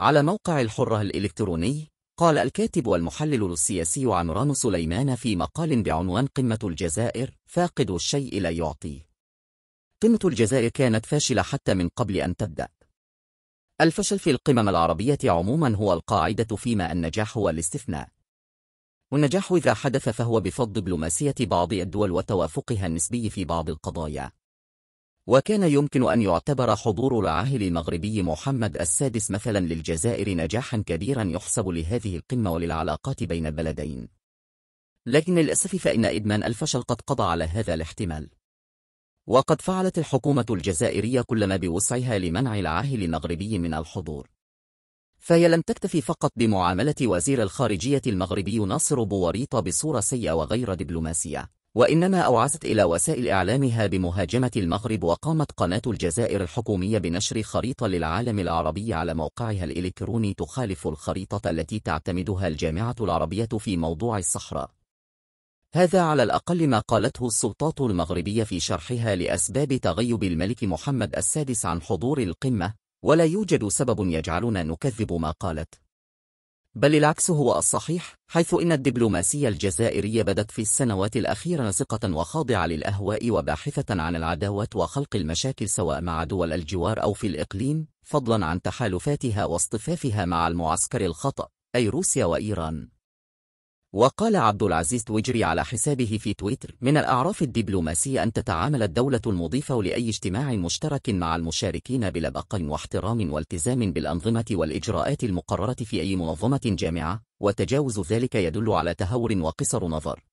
على موقع الحرة الإلكتروني، قال الكاتب والمحلل السياسي عمران سليمان في مقال بعنوان قمة الجزائر فاقد الشيء لا يعطي. قمة الجزائر كانت فاشلة حتى من قبل أن تبدأ. الفشل في القمم العربية عموما هو القاعدة، فيما النجاح هو الاستثناء. والنجاح إذا حدث فهو بفضل دبلوماسية بعض الدول وتوافقها النسبي في بعض القضايا. وكان يمكن أن يعتبر حضور العاهل المغربي محمد السادس مثلا للجزائر نجاحا كبيرا يحسب لهذه القمة وللعلاقات بين البلدين. لكن للأسف فإن إدمان الفشل قد قضى على هذا الاحتمال. وقد فعلت الحكومة الجزائرية كل ما بوسعها لمنع العاهل المغربي من الحضور. فهي لم تكتفي فقط بمعاملة وزير الخارجية المغربي ناصر بواريطة بصورة سيئة وغير دبلوماسية، وإنما أوعزت إلى وسائل إعلامها بمهاجمة المغرب. وقامت قناة الجزائر الحكومية بنشر خريطة للعالم العربي على موقعها الإلكتروني تخالف الخريطة التي تعتمدها الجامعة العربية في موضوع الصحراء. هذا على الأقل ما قالته السلطات المغربية في شرحها لأسباب تغيب الملك محمد السادس عن حضور القمة، ولا يوجد سبب يجعلنا نكذب ما قالت، بل العكس هو الصحيح، حيث إن الدبلوماسية الجزائرية بدت في السنوات الأخيرة نسقة وخاضعة للأهواء وباحثة عن العداوات وخلق المشاكل سواء مع دول الجوار أو في الإقليم، فضلا عن تحالفاتها واصطفافها مع المعسكر الخطأ أي روسيا وإيران. وقال عبد العزيز تويجري على حسابه في تويتر: من الأعراف الدبلوماسية أن تتعامل الدولة المضيفة لأي اجتماع مشترك مع المشاركين بلبق واحترام والتزام بالأنظمة والإجراءات المقررة في أي منظمة جامعة، وتجاوز ذلك يدل على تهور وقصر نظر.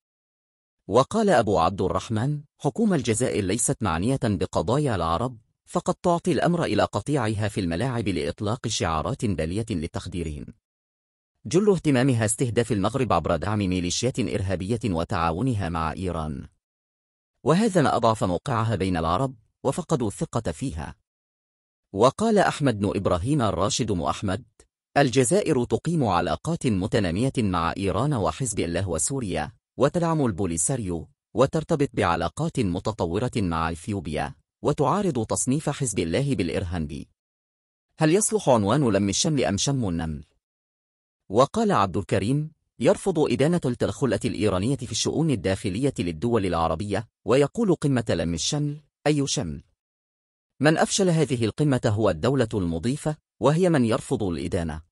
وقال أبو عبد الرحمن: حكومة الجزائر ليست معنية بقضايا العرب، فقد تعطي الأمر إلى قطيعها في الملاعب لإطلاق شعارات بالية لتخديرهم. جل اهتمامها استهداف المغرب عبر دعم ميليشيات إرهابية وتعاونها مع إيران، وهذا ما أضعف موقعها بين العرب وفقدوا الثقة فيها. وقال أحمد بن إبراهيم الراشد مؤحمد: الجزائر تقيم علاقات متنامية مع إيران وحزب الله وسوريا، وتدعم البوليساريو، وترتبط بعلاقات متطورة مع إثيوبيا، وتعارض تصنيف حزب الله بالإرهابي. هل يصلح عنوان لم الشمل أم شم النمل؟ وقال عبد الكريم: يرفض إدانة التدخلات الإيرانية في الشؤون الداخلية للدول العربية، ويقول قمة لم الشمل أي شمل؟ من أفشل هذه القمة هو الدولة المضيفة، وهي من يرفض الإدانة.